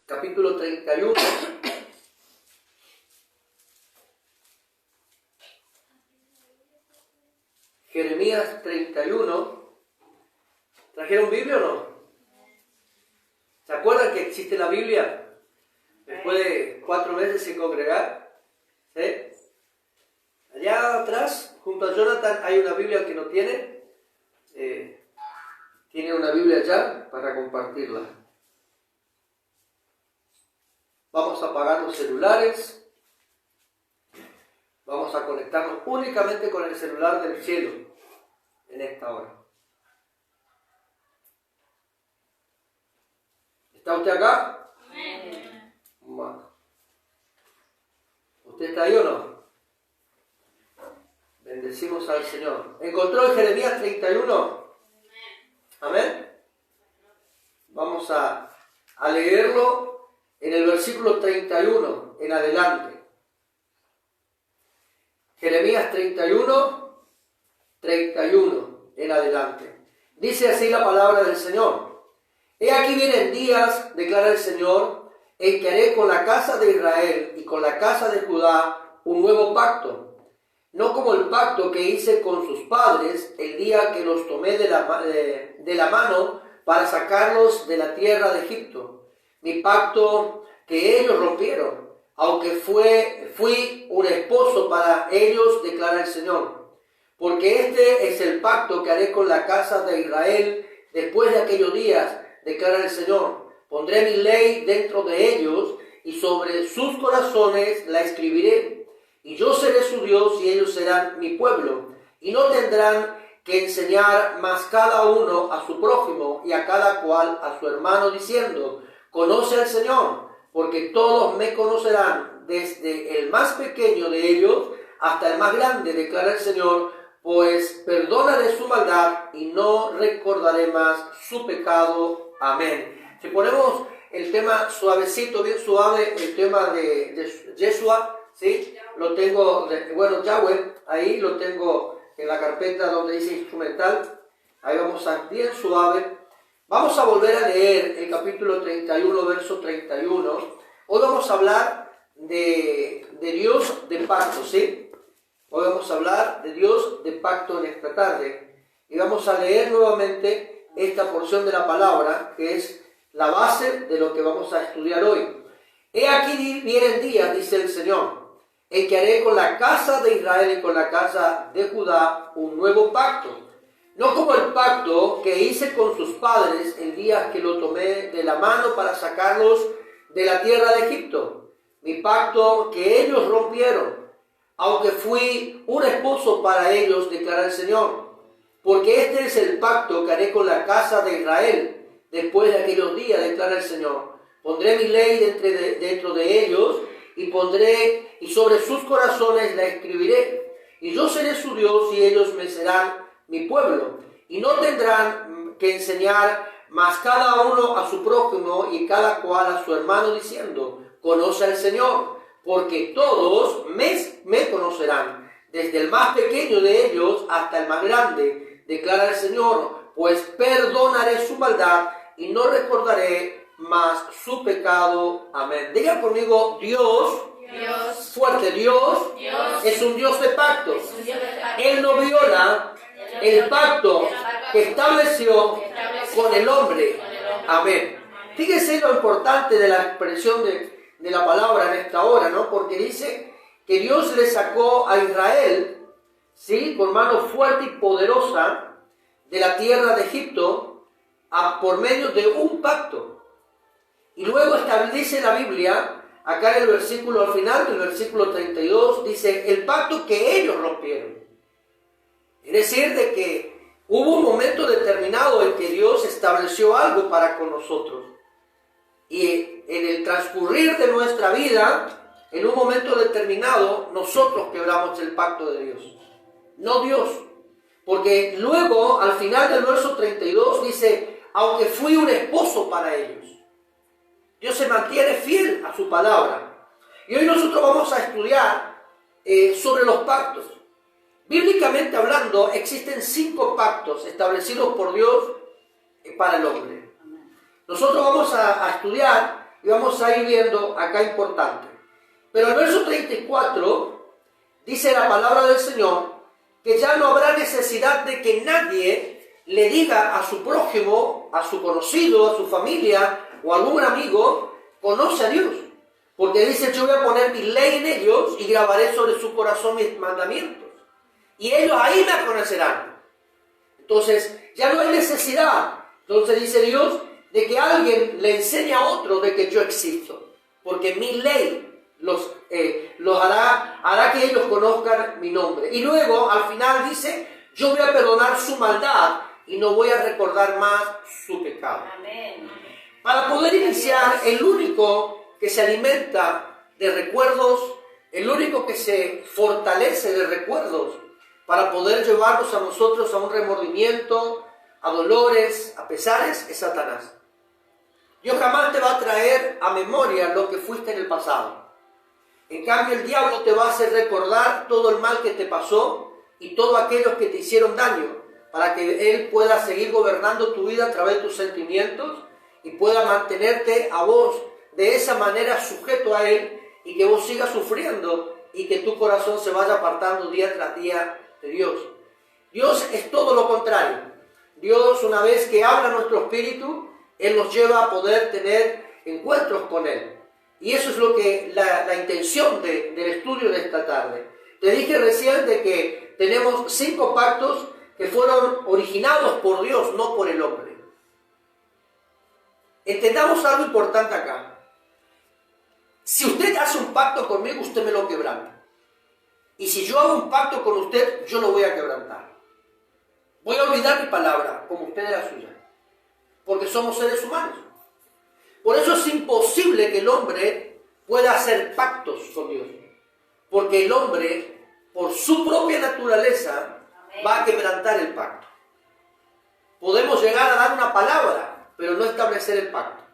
capítulo 31. Jeremías 31. ¿Trajeron Biblia o no? ¿Se acuerdan que existe la Biblia? Después de 4 meses sin congregar. ¿Sí? Allá atrás, junto a Jonathan, hay una Biblia que no tiene. Tiene una Biblia allá para compartirla. Vamos a apagar los celulares. Vamos a conectarnos únicamente con el celular del cielo en esta hora. ¿Está usted acá? Amén. Bueno. ¿Usted está ahí o no? Bendecimos al Señor. ¿Encontró en Jeremías 31? Amén. Vamos a leerlo en el versículo 31 en adelante. Jeremías 31 en adelante. Dice así la palabra del Señor. He aquí vienen días, declara el Señor, en que haré con la casa de Israel y con la casa de Judá un nuevo pacto. No como el pacto que hice con sus padres el día que los tomé de la mano para sacarlos de la tierra de Egipto. Mi pacto que ellos rompieron, aunque fui un esposo para ellos, declara el Señor. Porque este es el pacto que haré con la casa de Israel después de aquellos días, declara el Señor. Pondré mi ley dentro de ellos y sobre sus corazones la escribiré. Y yo seré su Dios y ellos serán mi pueblo. Y no tendrán que enseñar más cada uno a su prójimo y a cada cual a su hermano, diciendo: conoce al Señor, porque todos me conocerán, desde el más pequeño de ellos hasta el más grande, declara el Señor, pues perdonaré su maldad y no recordaré más su pecado. Amén. Si ponemos el tema suavecito, bien suave, el tema de Yeshua, ¿sí? Lo tengo, Yahweh, ahí lo tengo en la carpeta donde dice instrumental. Ahí vamos a bien suave. Vamos a volver a leer el capítulo 31, verso 31. Hoy vamos a hablar de Dios de pacto, ¿sí? Hoy vamos a hablar de Dios de pacto en esta tarde. Y vamos a leer nuevamente esta porción de la palabra, que es la base de lo que vamos a estudiar hoy. He aquí vienen días, dice el Señor, en que haré con la casa de Israel y con la casa de Judá un nuevo pacto. No como el pacto que hice con sus padres el día que lo tomé de la mano para sacarlos de la tierra de Egipto. Mi pacto que ellos rompieron, aunque fui un esposo para ellos, declara el Señor. Porque este es el pacto que haré con la casa de Israel después de aquellos días, declara el Señor. Pondré mi ley dentro de ellos y sobre sus corazones la escribiré. Y yo seré su Dios y ellos me serán mi pueblo. Y no tendrán que enseñar más cada uno a su prójimo y cada cual a su hermano, diciendo: conoce al Señor, porque todos me conocerán, desde el más pequeño de ellos hasta el más grande, declara el Señor, pues perdonaré su maldad y no recordaré más su pecado. Amén. Diga conmigo: Dios, fuerte, Dios es un Dios de pactos. Él no viola el pacto que estableció con el hombre. Amén. Fíjese lo importante de la expresión de la palabra en esta hora, ¿no? Porque dice que Dios le sacó a Israel, ¿sí?, con mano fuerte y poderosa de la tierra de Egipto por medio de un pacto. Y luego establece la Biblia, acá en el versículo, al final del versículo 32, dice: el pacto que ellos rompieron. Es decir, de que hubo un momento determinado en que Dios estableció algo para con nosotros. Y en el transcurrir de nuestra vida, en un momento determinado, nosotros quebramos el pacto de Dios, no Dios. Porque luego, al final del verso 32, dice: aunque fui un esposo para ellos. Dios se mantiene fiel a su palabra. Y hoy nosotros vamos a estudiar sobre los pactos. Bíblicamente hablando, existen 5 pactos establecidos por Dios para el hombre. Nosotros vamos a estudiar y vamos a ir viendo acá importante. Pero el verso 34 dice la palabra del Señor que ya no habrá necesidad de que nadie le diga a su prójimo, a su conocido, a su familia o a algún amigo, conoce a Dios. Porque dice, yo voy a poner mi ley en ellos y grabaré sobre su corazón mis mandamientos. Y ellos ahí me conocerán. Entonces, ya no hay necesidad. Entonces dice Dios, de que alguien le enseñe a otro de que yo existo. Porque mi ley los hará que ellos conozcan mi nombre. Y luego, al final dice, yo voy a perdonar su maldad y no voy a recordar más su pecado. Amén. Para poder iniciar, el único que se alimenta de recuerdos, el único que se fortalece de recuerdos, para poder llevarnos a nosotros a un remordimiento, a dolores, a pesares, es Satanás. Dios jamás te va a traer a memoria lo que fuiste en el pasado. En cambio, el diablo te va a hacer recordar todo el mal que te pasó y todos aquellos que te hicieron daño, para que él pueda seguir gobernando tu vida a través de tus sentimientos y pueda mantenerte a vos de esa manera sujeto a él, y que vos sigas sufriendo y que tu corazón se vaya apartando día tras día de Dios. Dios es todo lo contrario. Dios, una vez que habla nuestro espíritu, él nos lleva a poder tener encuentros con él. Y eso es lo que la intención del estudio de esta tarde. Te dije recién de que tenemos 5 pactos que fueron originados por Dios, no por el hombre. Entendamos algo importante acá. Si usted hace un pacto conmigo, usted me lo quebranta. Y si yo hago un pacto con usted, yo lo voy a quebrantar. Voy a olvidar mi palabra, como usted es la suya. Porque somos seres humanos. Por eso es imposible que el hombre pueda hacer pactos con Dios. Porque el hombre, por su propia naturaleza, va a quebrantar el pacto. Podemos llegar a dar una palabra, pero no establecer el pacto.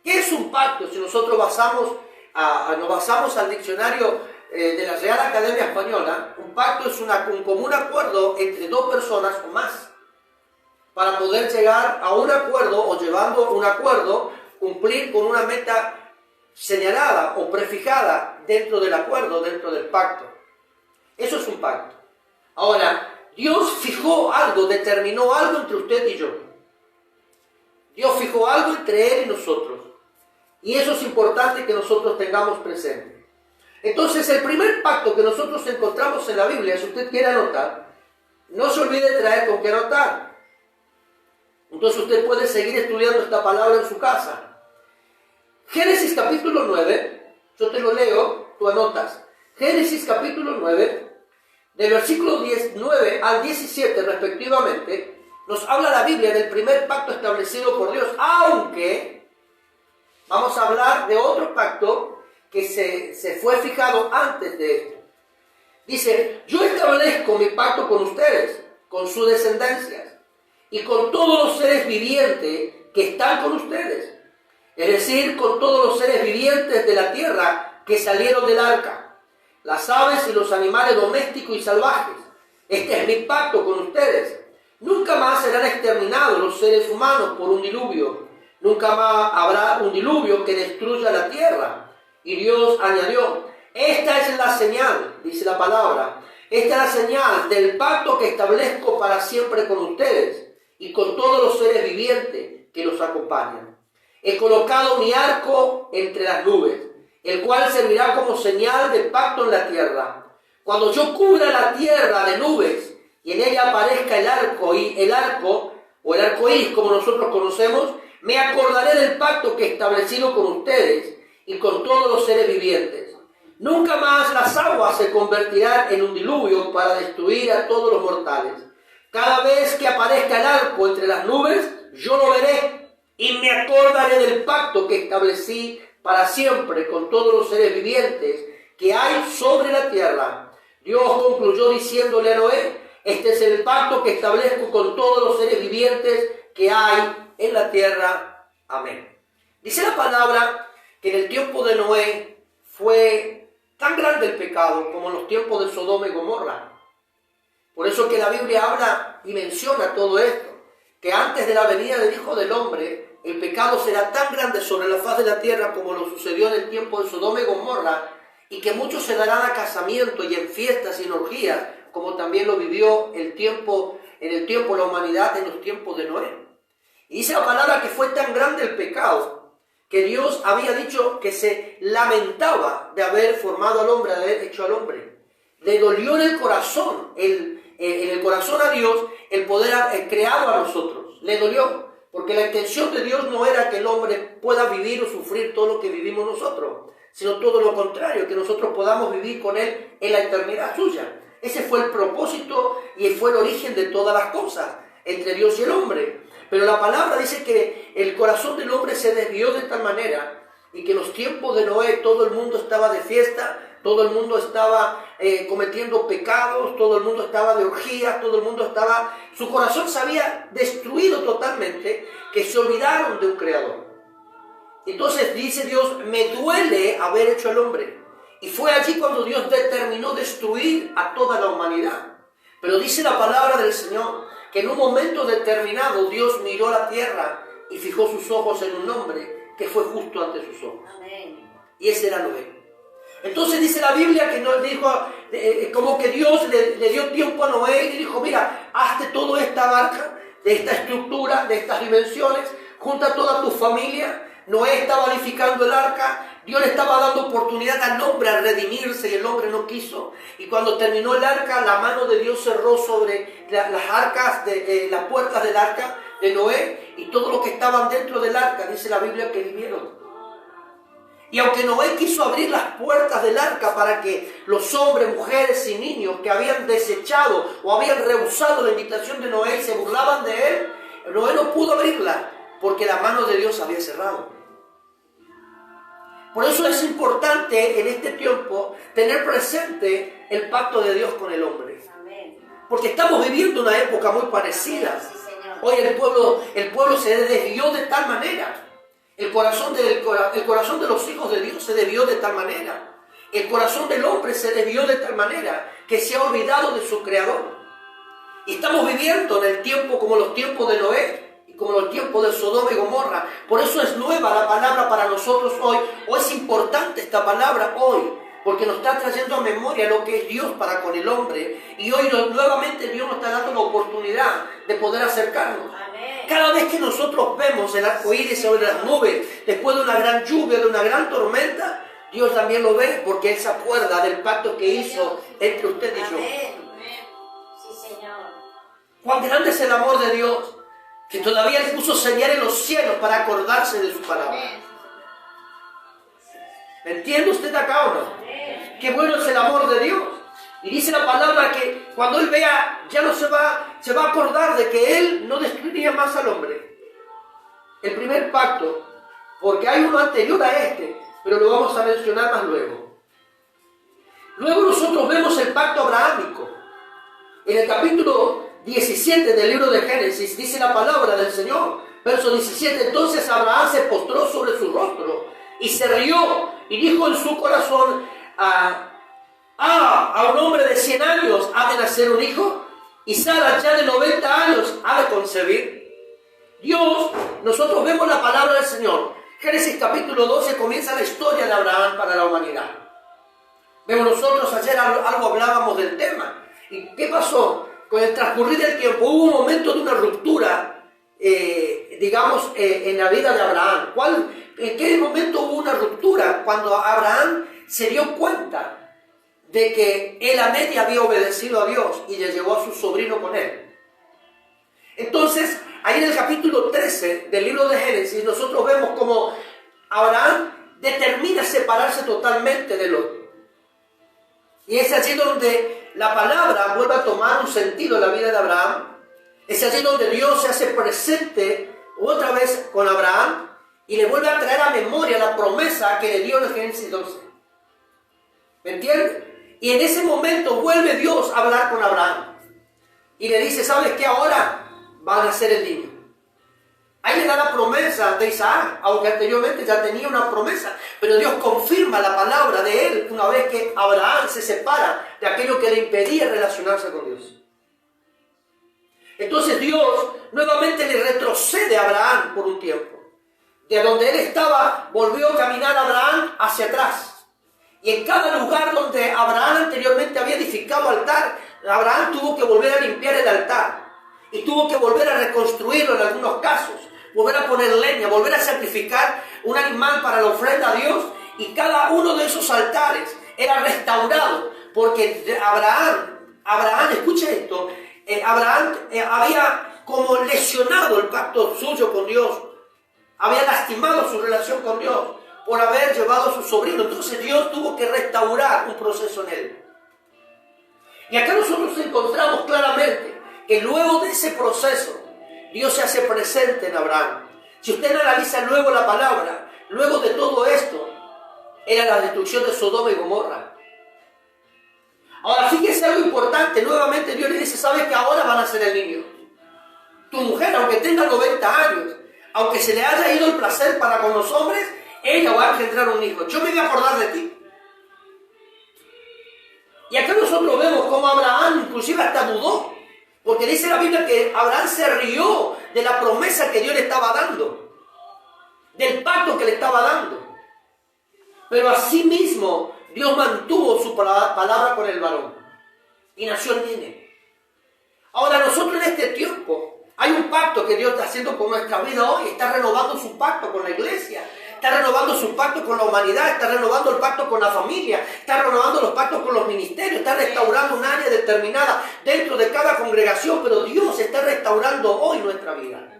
¿Qué es un pacto? Si nosotros nos basamos al diccionario de la Real Academia Española, un pacto es un común acuerdo entre 2 personas o más, para poder llegar a un acuerdo, o llevando un acuerdo, cumplir con una meta señalada o prefijada dentro del acuerdo, dentro del pacto. Eso es un pacto. Ahora, Dios fijó algo, determinó algo entre usted y yo. Dios fijó algo entre Él y nosotros. Y eso es importante que nosotros tengamos presente. Entonces, el primer pacto que nosotros encontramos en la Biblia, si usted quiere anotar, no se olvide de traer con qué anotar. Entonces usted puede seguir estudiando esta palabra en su casa. Génesis capítulo 9, yo te lo leo, tú anotas. Génesis capítulo 9, del versículo 19 al 17 respectivamente, nos habla la Biblia del primer pacto establecido por Dios, aunque vamos a hablar de otro pacto que se fue fijado antes de esto. Dice, yo establezco mi pacto con ustedes, con sus descendencias, y con todos los seres vivientes que están con ustedes. Es decir, con todos los seres vivientes de la tierra que salieron del arca, las aves y los animales domésticos y salvajes. Este es mi pacto con ustedes. Nunca más serán exterminados los seres humanos por un diluvio. Nunca más habrá un diluvio que destruya la tierra. Y Dios añadió, esta es la señal, dice la palabra, esta es la señal del pacto que establezco para siempre con ustedes y con todos los seres vivientes que los acompañan. He colocado mi arco entre las nubes, el cual servirá como señal de pacto en la tierra. Cuando yo cubra la tierra de nubes y en ella aparezca el arco o el arco iris como nosotros conocemos, me acordaré del pacto que he establecido con ustedes y con todos los seres vivientes. Nunca más las aguas se convertirán en un diluvio para destruir a todos los mortales. Cada vez que aparezca el arco entre las nubes, yo lo veré y me acordaré del pacto que establecí para siempre con todos los seres vivientes que hay sobre la tierra. Dios concluyó diciéndole a Noé, este es el pacto que establezco con todos los seres vivientes que hay en la tierra. Amén. Dice la palabra que en el tiempo de Noé fue tan grande el pecado como en los tiempos de Sodoma y Gomorra. Por eso que la Biblia habla y menciona todo esto, que antes de la venida del Hijo del Hombre el pecado será tan grande sobre la faz de la tierra como lo sucedió en el tiempo de Sodoma y Gomorra, y que muchos se darán a casamiento y en fiestas y en orgías, como también lo vivió en el tiempo la humanidad en los tiempos de Noé. Y dice la palabra que fue tan grande el pecado que Dios había dicho que se lamentaba de haber formado al hombre, de haber hecho al hombre. Le dolió en el corazón, en el corazón a Dios, el poder creado a nosotros. Le dolió, porque la intención de Dios no era que el hombre pueda vivir o sufrir todo lo que vivimos nosotros, sino todo lo contrario, que nosotros podamos vivir con Él en la eternidad suya. Ese fue el propósito y fue el origen de todas las cosas entre Dios y el hombre. Pero la palabra dice que el corazón del hombre se desvió de tal manera y que en los tiempos de Noé todo el mundo estaba de fiesta, todo el mundo estaba cometiendo pecados, todo el mundo estaba de orgías, todo el mundo estaba... Su corazón se había destruido totalmente, que se olvidaron de un creador. Entonces dice Dios, me duele haber hecho al hombre. Y fue allí cuando Dios determinó destruir a toda la humanidad. Pero dice la palabra del Señor que en un momento determinado Dios miró la tierra y fijó sus ojos en un hombre que fue justo ante sus ojos. Amén. Y ese era Noé. Entonces dice la Biblia que nos dijo, como que Dios le dio tiempo a Noé y le dijo, mira, hazte toda esta barca, de esta estructura, de estas dimensiones, junta toda tu familia. Noé estaba edificando el arca, Dios le estaba dando oportunidad al hombre a redimirse y el hombre no quiso. Y cuando terminó el arca, la mano de Dios cerró sobre las arcas, las puertas del arca de Noé y todo lo que estaban dentro del arca, dice la Biblia que vivieron. Y aunque Noé quiso abrir las puertas del arca para que los hombres, mujeres y niños que habían desechado o habían rehusado la invitación de Noé y se burlaban de él, Noé no pudo abrirla porque la mano de Dios había cerrado. Por eso es importante en este tiempo tener presente el pacto de Dios con el hombre. Porque estamos viviendo una época muy parecida. Hoy el pueblo se desvió de tal manera. El corazón de los hijos de Dios se desvió de tal manera. El corazón del hombre se desvió de tal manera que se ha olvidado de su creador. Y estamos viviendo en el tiempo como los tiempos de Noé y como los tiempos de Sodoma y Gomorra. Por eso es nueva la palabra para nosotros hoy. O es importante esta palabra hoy, porque nos está trayendo a memoria lo que es Dios para con el hombre. Y hoy nuevamente Dios nos está dando la oportunidad de poder acercarnos. Cada vez que nosotros vemos el arco iris sobre las nubes, después de una gran lluvia, de una gran tormenta, Dios también lo ve porque Él se acuerda del pacto que hizo entre usted y yo. Sí, Señor. Cuán grande es el amor de Dios, que todavía Él puso señal en los cielos para acordarse de su palabra. ¿Me entiende usted acá o no? Qué bueno es el amor de Dios. Y dice la palabra que cuando Él vea, ya no se va a acordar de que Él no destruiría más al hombre. El primer pacto, porque hay uno anterior a este, pero lo vamos a mencionar más luego. Luego nosotros vemos el pacto abrahámico. En el capítulo 17 del libro de Génesis dice la palabra del Señor, verso 17, entonces Abraham se postró sobre su rostro y se rió y dijo en su corazón, a un hombre de 100 años ha de nacer un hijo, y Sara ya de 90 años ha de concebir. Dios, nosotros vemos la palabra del Señor. Génesis capítulo 12 comienza la historia de Abraham para la humanidad. Vemos nosotros, ayer algo hablábamos del tema. ¿Y qué pasó? Con el transcurrir del tiempo hubo un momento de una ruptura, en la vida de Abraham. ¿En qué momento hubo una ruptura? Cuando Abraham se dio cuenta de que él a media había obedecido a Dios y le llevó a su sobrino con él. Entonces, ahí en el capítulo 13 del libro de Génesis, nosotros vemos como Abraham determina separarse totalmente de Lot. Y es allí donde la palabra vuelve a tomar un sentido en la vida de Abraham. Es allí donde Dios se hace presente otra vez con Abraham y le vuelve a traer a memoria la promesa que le dio en el Génesis 12. ¿Me entiendes? Y en ese momento vuelve Dios a hablar con Abraham. Y le dice, ¿sabes qué? Ahora va a nacer el niño. Ahí le da la promesa de Isaac, aunque anteriormente ya tenía una promesa. Pero Dios confirma la palabra de él una vez que Abraham se separa de aquello que le impedía relacionarse con Dios. Entonces Dios nuevamente le retrocede a Abraham por un tiempo. de donde él estaba, volvió a caminar Abraham hacia atrás. Y en cada lugar donde Abraham anteriormente había edificado altar, Abraham tuvo que volver a limpiar el altar. Y tuvo que volver a reconstruirlo en algunos casos. Volver a poner leña, volver a sacrificar un animal para la ofrenda a Dios. Y cada uno de esos altares era restaurado. Porque Abraham, escuche esto, Abraham había como lesionado el pacto suyo con Dios. Había lastimado su relación con Dios por haber llevado a su sobrino. Entonces Dios tuvo que restaurar un proceso en él. Y acá nosotros encontramos claramente que luego de ese proceso, Dios se hace presente en Abraham. Si usted analiza luego la palabra, luego de todo esto, era la destrucción de Sodoma y Gomorra. Ahora fíjese algo importante, nuevamente Dios le dice, ¿sabes que ahora van a ser el niño? Tu mujer, aunque tenga 90 años, aunque se le haya ido el placer para con los hombres, ella va a engendrar un hijo. Yo me voy a acordar de ti. Y acá nosotros vemos cómo Abraham inclusive hasta dudó. Porque dice la Biblia que Abraham se rió de la promesa que Dios le estaba dando. Del pacto que le estaba dando. Pero asimismo Dios mantuvo su palabra con el varón. Y nació el nene. Ahora nosotros en este tiempo hay un pacto que Dios está haciendo con nuestra vida hoy. Está renovando su pacto con la iglesia. Está renovando su pacto con la humanidad. Está renovando el pacto con la familia. Está renovando los pactos con los ministerios. Está restaurando un área determinada dentro de cada congregación. Pero Dios está restaurando hoy nuestra vida.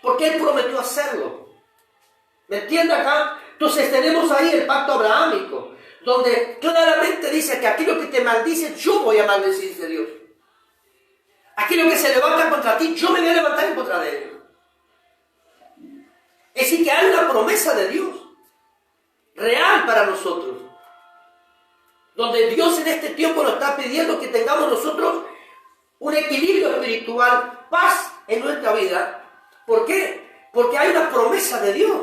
Porque Él prometió hacerlo. ¿Me entiende acá? Entonces tenemos ahí el pacto abrahámico. Donde claramente dice que aquello que te maldice, yo voy a maldecir, dice Dios. Aquello que se levanta contra ti, yo me voy a levantar en contra de él. Es decir, que hay una promesa de Dios real para nosotros. Donde Dios en este tiempo nos está pidiendo que tengamos nosotros un equilibrio espiritual, paz en nuestra vida. ¿Por qué? Porque hay una promesa de Dios.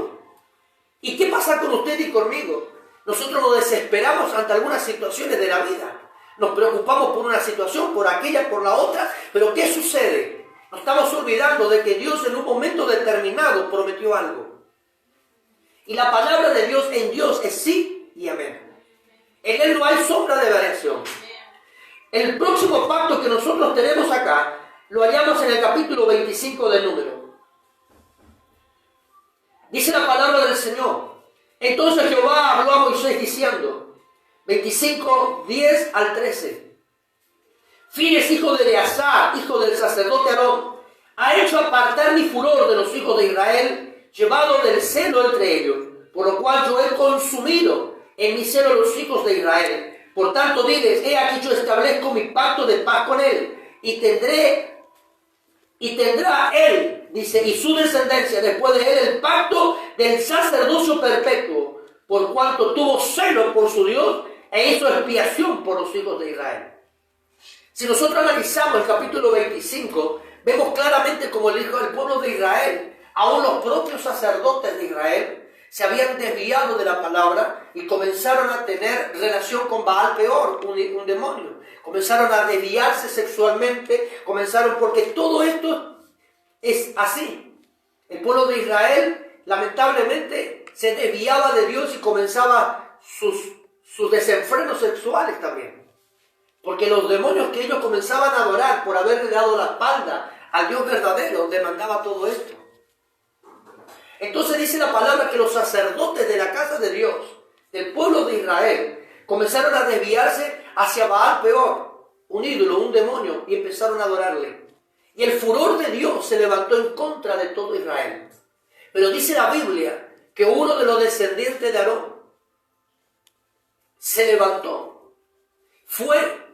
¿Y qué pasa con usted y conmigo? Nosotros nos desesperamos ante algunas situaciones de la vida. Nos preocupamos por una situación, por aquella, por la otra. Pero ¿qué sucede? Nos estamos olvidando de que Dios en un momento determinado prometió algo. Y la palabra de Dios en Dios es sí y amén. En Él no hay sombra de variación. El próximo pacto que nosotros tenemos acá, lo hallamos en el capítulo 25 del Número. Dice la palabra del Señor. Entonces Jehová habló a Moisés diciendo, 25, 10 al 13. Fines, hijo de Eleazar, hijo del sacerdote Aarón, ha hecho apartar mi furor de los hijos de Israel, llevado del celo entre ellos, por lo cual yo he consumido en mi celo los hijos de Israel. Por tanto diles, he aquí yo establezco mi pacto de paz con él, y tendrá él, dice, y su descendencia después de él el pacto del sacerdocio perpetuo, por cuanto tuvo celo por su Dios e hizo expiación por los hijos de Israel. Si nosotros analizamos el capítulo 25, vemos claramente como el pueblo de Israel, aún los propios sacerdotes de Israel, se habían desviado de la palabra y comenzaron a tener relación con Baal Peor, un demonio. Comenzaron a desviarse sexualmente, porque todo esto es así. El pueblo de Israel, lamentablemente, se desviaba de Dios y comenzaba sus desenfrenos sexuales también. Porque los demonios que ellos comenzaban a adorar por haberle dado la espalda al Dios verdadero, demandaba todo esto. Entonces dice la palabra que los sacerdotes de la casa de Dios, del pueblo de Israel, comenzaron a desviarse hacia Baal Peor, un ídolo, un demonio, y empezaron a adorarle. Y el furor de Dios se levantó en contra de todo Israel. Pero dice la Biblia que uno de los descendientes de Aarón se levantó, fue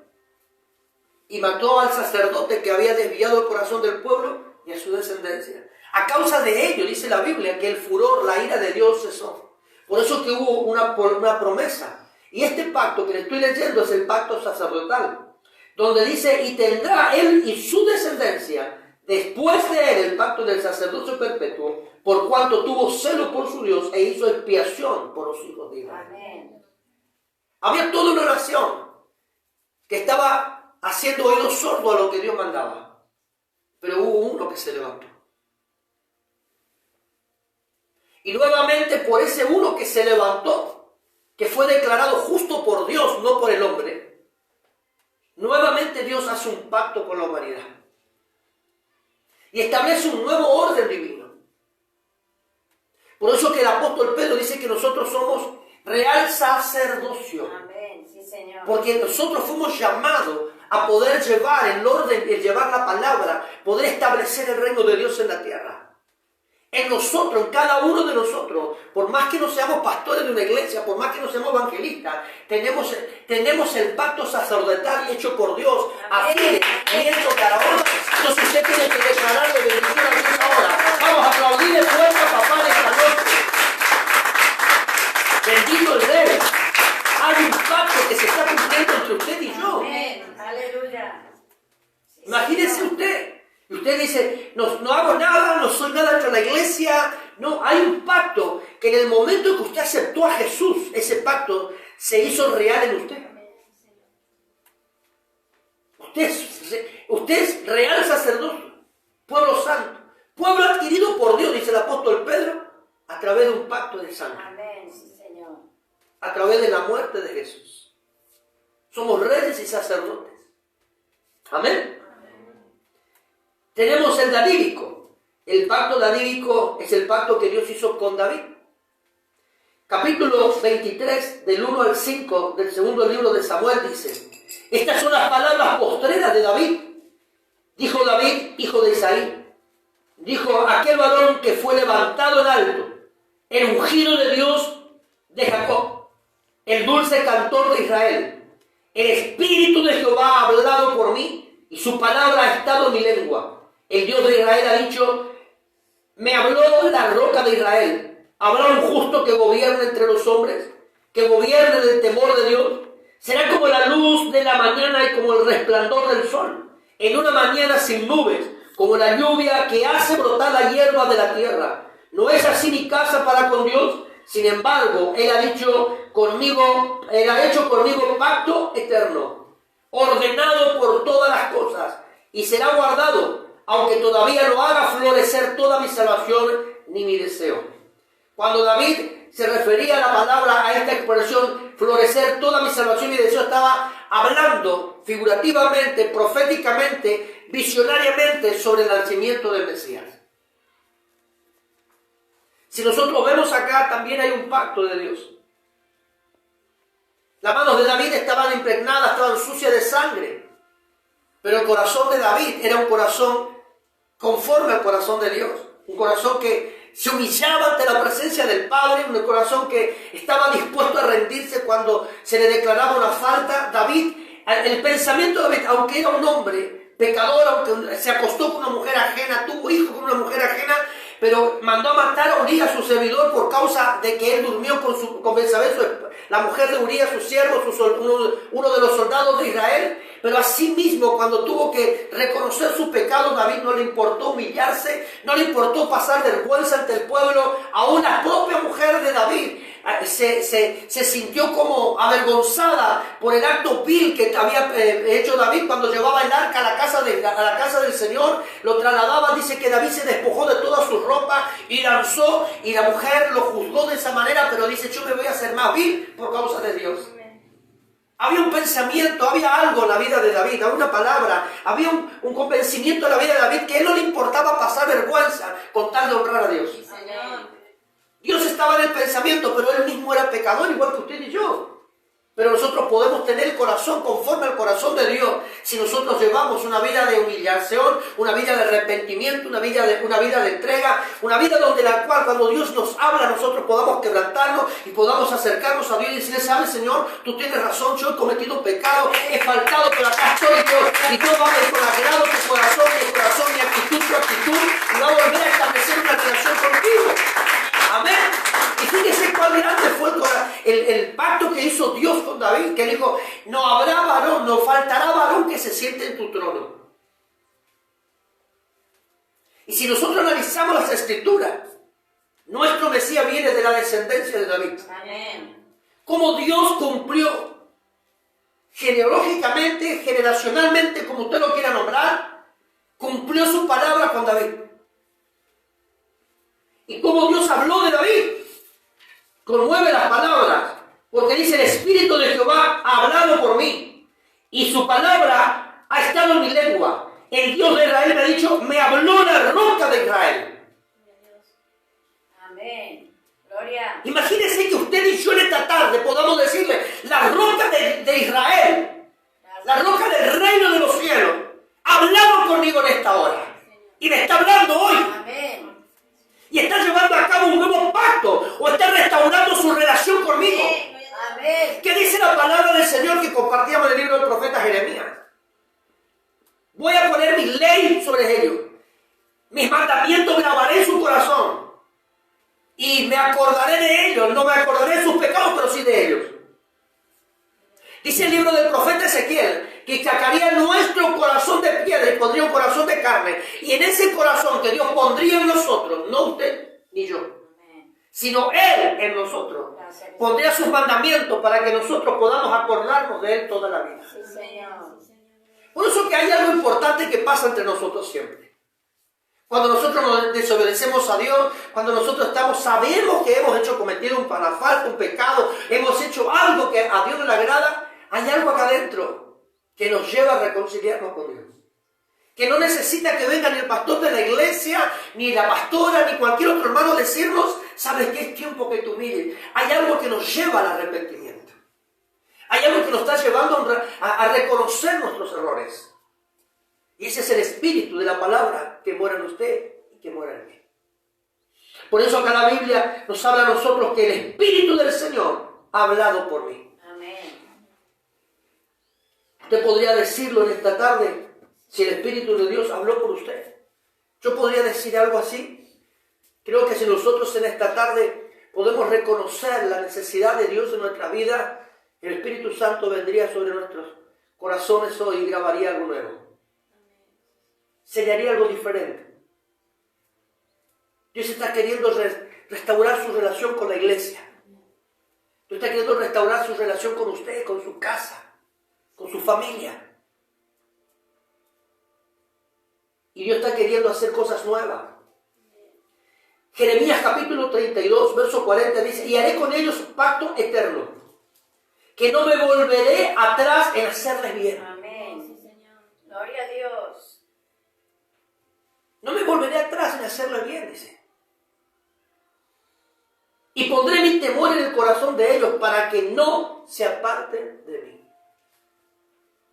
y mató al sacerdote que había desviado el corazón del pueblo y a su descendencia. A causa de ello, dice la Biblia, que el furor, la ira de Dios cesó. Por eso que hubo una promesa. Y este pacto que le estoy leyendo es el pacto sacerdotal, donde dice, y tendrá él y su descendencia, después de él, el pacto del sacerdocio perpetuo, por cuanto tuvo celo por su Dios e hizo expiación por los hijos de Israel. Amén. Había toda una nación que estaba haciendo oídos sordos a lo que Dios mandaba. Pero hubo uno que se levantó. Y nuevamente por ese uno que se levantó, que fue declarado justo por Dios, no por el hombre, nuevamente Dios hace un pacto con la humanidad. Y establece un nuevo orden divino. Por eso que el apóstol Pedro dice que nosotros somos real sacerdocio. Amén. Sí, Señor. Porque nosotros fuimos llamados a poder llevar el orden, llevar la palabra, poder establecer el reino de Dios en la tierra. En nosotros, en cada uno de nosotros, por más que no seamos pastores de una iglesia, por más que no seamos evangelistas, tenemos el pacto sacerdotal hecho por Dios, así viendo cada uno. Entonces usted tiene que declararle bendición a Dios ahora. Vamos a aplaudirle fuerte a papá de esta noche. Bendito el Rey. Hay un pacto que se está cumpliendo entre usted y yo. Amén. Aleluya. Sí, Imagínese Señor. usted. Y usted dice, no hago nada, no soy nada dentro de la iglesia. No, hay un pacto que en el momento en que usted aceptó a Jesús, ese pacto se hizo real en usted. Usted es real sacerdote, pueblo santo, pueblo adquirido por Dios, dice el apóstol Pedro, a través de un pacto de sangre, Amén. Sí, Señor. a través de la muerte de Jesús. Somos reyes y sacerdotes. Amén. Tenemos el davídico. El pacto davídico es el pacto que Dios hizo con David. Capítulo 23, del 1 al 5 del segundo libro de Samuel dice: estas son las palabras postreras de David. Dijo David, hijo de Isaí, dijo aquel varón que fue levantado en alto, el ungido de Dios de Jacob, el dulce cantor de Israel. El Espíritu de Jehová ha hablado por mí y su palabra ha estado en mi lengua. El Dios de Israel ha dicho, me habló la roca de Israel. ¿Habrá un justo que gobierne entre los hombres? ¿Que gobierne en el temor de Dios? Será como la luz de la mañana y como el resplandor del sol. En una mañana sin nubes, como la lluvia que hace brotar la hierba de la tierra. ¿No es así mi casa para con Dios? Sin embargo, Él ha hecho conmigo pacto eterno, ordenado por todas las cosas, y será guardado, aunque todavía no haga florecer toda mi salvación ni mi deseo. Cuando David se refería a la palabra, a esta expresión, florecer toda mi salvación y mi deseo, estaba hablando figurativamente, proféticamente, visionariamente sobre el nacimiento del Mesías. Si nosotros vemos acá, también hay un pacto de Dios. Las manos de David estaban impregnadas, estaban sucias de sangre. Pero el corazón de David era un corazón conforme al corazón de Dios. Un corazón que se humillaba ante la presencia del Padre, un corazón que estaba dispuesto a rendirse cuando se le declaraba una falta. David, el pensamiento de David, aunque era un hombre pecador, aunque se acostó con una mujer ajena, tuvo hijos con una mujer ajena, pero mandó a matar a Urías, su servidor, por causa de que él durmió con Betsabé, la mujer de Urías, su siervo, uno de los soldados de Israel. Pero asimismo, cuando tuvo que reconocer su pecado, David no le importó humillarse, no le importó pasar vergüenza ante el pueblo. Aún la propia mujer de David se sintió como avergonzada por el acto vil que había hecho David cuando llevaba el arca a la casa del Señor. Lo trasladaba, dice que David se despojó de toda su ropa y lanzó, y la mujer lo juzgó de esa manera, pero dice, yo me voy a hacer más vil por causa de Dios. Había un pensamiento, había algo en la vida de David, había una palabra, había un convencimiento en la vida de David que a él no le importaba pasar vergüenza con tal de honrar a Dios. Señor. Dios estaba en el pensamiento, pero él mismo era pecador igual que usted y yo. Pero nosotros podemos tener el corazón conforme al corazón de Dios si nosotros llevamos una vida de humillación, una vida de arrepentimiento, una vida de entrega, una vida donde la cual cuando Dios nos habla nosotros podamos quebrantarnos y podamos acercarnos a Dios y decirle, ¿sabes, Señor? Tú tienes razón, yo he cometido pecado, he faltado, pero acá estoy, Dios. Y Dios va a ver con agrado tu corazón, mi actitud, tu actitud, y va a volver a establecer una relación contigo. Amén. Y fíjese cuál grande fue el pacto que hizo Dios con David, que dijo, no habrá varón, no faltará varón que se siente en tu trono. Y si nosotros analizamos las Escrituras, nuestro Mesías viene de la descendencia de David. Amén. Como Dios cumplió genealógicamente, generacionalmente, como usted lo quiera nombrar, cumplió su palabra con David. y cómo Dios habló de David. Conmueve las palabras, porque dice: el Espíritu de Jehová ha hablado por mí, y su palabra ha estado en mi lengua. El Dios de Israel me ha dicho: me habló la roca de Israel. Amén. Gloria. Imagínense que usted y yo en esta tarde podamos decirle: la roca de Israel, la roca del reino de los cielos, ha hablado conmigo en esta hora. Y me está hablando hoy. Amén. Y está llevando a cabo un nuevo pacto, o está restaurando su relación conmigo. Amén. ¿Qué dice la palabra del Señor que compartíamos en el libro del profeta Jeremías? Voy a poner mi ley sobre ellos. Mis mandamientos grabaré en su corazón. Y me acordaré de ellos. No me acordaré de sus pecados, pero sí de ellos. Dice el libro del profeta Ezequiel que sacaría nuestro corazón de piedra y pondría un corazón de carne. Y en ese corazón que Dios pondría en nosotros, no usted ni yo, sino Él en nosotros, pondría sus mandamientos para que nosotros podamos acordarnos de Él toda la vida. Sí, Señor. Por eso que hay algo importante que pasa entre nosotros siempre. Cuando nosotros nos desobedecemos a Dios, cuando nosotros sabemos que hemos cometido una falta, un pecado, hemos hecho algo que a Dios no le agrada, hay algo acá adentro que nos lleva a reconciliarnos con Dios. Que no necesita que venga ni el pastor de la iglesia, ni la pastora, ni cualquier otro hermano a decirnos: ¿sabes qué? Es tiempo que te humilles. Hay algo que nos lleva al arrepentimiento. Hay algo que nos está llevando a reconocer nuestros errores. Y ese es el espíritu de la palabra que muera en usted y que muera en mí. Por eso acá la Biblia nos habla a nosotros que el Espíritu del Señor ha hablado por mí. Amén. Usted podría decirlo en esta tarde, si el Espíritu de Dios habló por usted. Yo podría decir algo así. Creo que si nosotros en esta tarde podemos reconocer la necesidad de Dios en nuestra vida, el Espíritu Santo vendría sobre nuestros corazones hoy y grabaría algo nuevo. Sellaría algo diferente. Dios está queriendo restaurar su relación con la iglesia. Dios está queriendo restaurar su relación con usted, con su casa, con su familia. Y Dios está queriendo hacer cosas nuevas. Jeremías capítulo 32, verso 40 dice: y haré con ellos pacto eterno, que no me volveré atrás en hacerles bien. Amén. Sí, Señor. Gloria a Dios. No me volveré atrás en hacerles bien, dice. Y pondré mi temor en el corazón de ellos para que no se aparten de mí.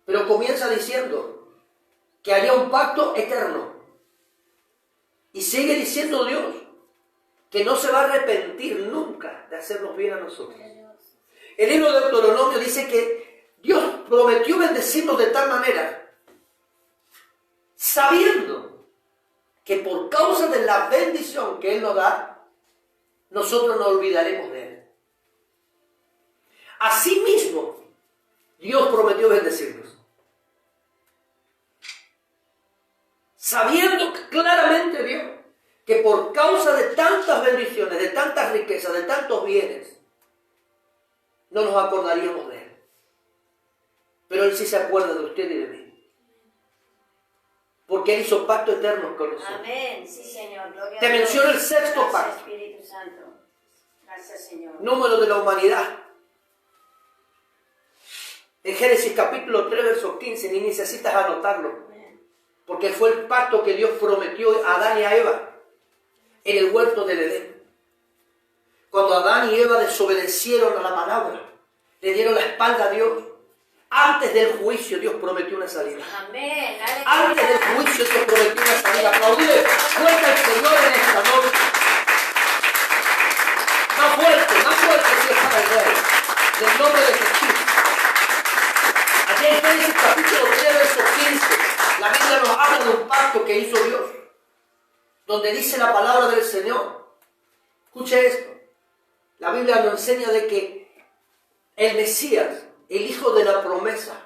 Pero comienza diciendo que haría un pacto eterno. Y sigue diciendo Dios que no se va a arrepentir nunca de hacernos bien a nosotros. El libro de Deuteronomio dice que Dios prometió bendecirnos de tal manera, sabiendo que por causa de la bendición que Él nos da, nosotros nos olvidaremos de Él. Asimismo, Dios prometió bendecirnos. Sabiendo claramente Dios que por causa de tantas bendiciones, de tantas riquezas, de tantos bienes, no nos acordaríamos de Él. Pero Él sí se acuerda de usted y de mí. Porque Él hizo pacto eterno con nosotros. Amén. Sí, Señor. Gloria Te a Dios. menciono el sexto Gracias, pacto. Espíritu Santo. Gracias, Señor. Número de la humanidad. En Génesis capítulo 3, verso 15, ni necesitas anotarlo. Porque fue el pacto que Dios prometió a Adán y a Eva en el huerto del Edén. Cuando Adán y Eva desobedecieron a la palabra, le dieron la espalda a Dios. Antes del juicio Dios prometió una salida. Amén. Aleluya. Antes del juicio Dios prometió una salida. Aplaudile fuerte al Señor en esta noche. Más fuerte si es para el Rey. Del nombre de Jesús. Aquí en Génesis capítulo 3, verso 15, la Biblia nos habla de un pacto que hizo Dios, donde dice la palabra del Señor. Escuche esto. La Biblia nos enseña de que el Mesías, el hijo de la promesa,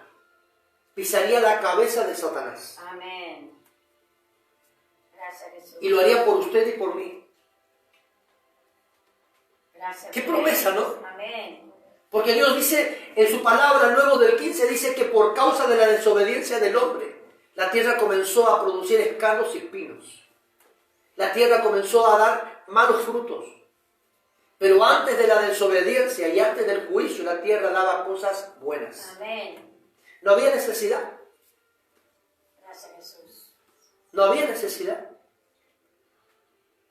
pisaría la cabeza de Satanás. Amén. Gracias, Jesús. Y lo haría por usted y por mí. Gracias. Qué promesa, ¿no? Amén. Porque Dios dice en su palabra, luego del 15, dice que por causa de la desobediencia del hombre, la tierra comenzó a producir escalos y espinos. La tierra comenzó a dar malos frutos. Pero antes de la desobediencia y antes del juicio, la tierra daba cosas buenas. Amén. No había necesidad. Gracias, Jesús. No había necesidad.